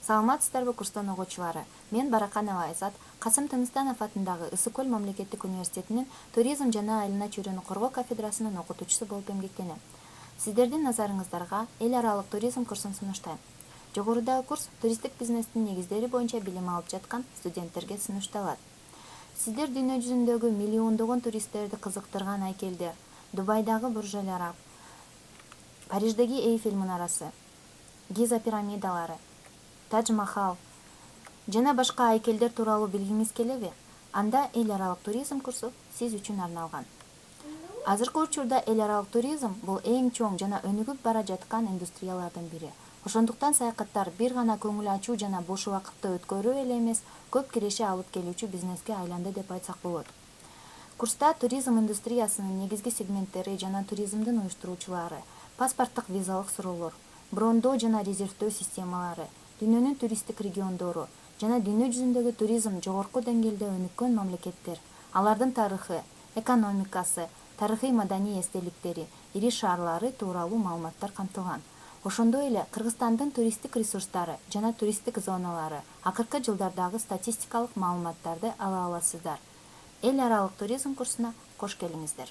Саламатсыздарбы курстан огуучулары? Мен Бараканова Айзат, Касым Тыныстанов атындагы Ысык көл мамлекеттик университетинин туризм жана айылына чөйрөнү коргоо кафедрасынын окутуучусу болуп эмгектенем. Сиздердин назарыңыздарга эл аралык туризм курсун сунуштайм. Жогорудагы курс туристтик бизнестин негиздери боюнча билим алып жаткан студенттерге сунушталат. Сиздер дүйнө жүзүндөгү миллиондогон туристтерди кызыктырган айкелдер, Дубайдагы Бурж-Аль Араб, Париждеги Эйфель мунарасы, Гиза пирамидалары, Тадж-Махал жана башка айкелдер тууралуу билгиңиз келеби? Анда эл аралык туризм курсу сиз үчүн арналган. Азыркы учурда эл аралык туризм бул эң чоң жана өнүгүп бара жаткан индустриялардын бири. Ошондуктан саякаттар бир гана көңүл ачуу жана бош убакытты өткөрүү эле эмес, көп киреше алып келүүчү бизнеске айланды деп айтсак болот. Курста туризм индустриясынын негизги сегменттери жана туризмдин уюштуруучулары, паспорттук визалык суроолор, брондоо жана резервдөө системалары, дүйнөнүн туристтик региондору жана дүйнө жүзүндөгү туризм жогорку деңгээлде өнүккөн мамлекеттер, алардын тарыхы, экономикасы, тарыхый маданий эстеликтери, ири шаарлары тууралуу маалыматтар камтылган. Ошондой эле Кыргызстандын туристтик ресурстары жана туристтик зоналары, акыркы жылдардагы статистикалык маалыматтарды ала аласыздар. Эл аралык туризм курсуна кош келиңиздер.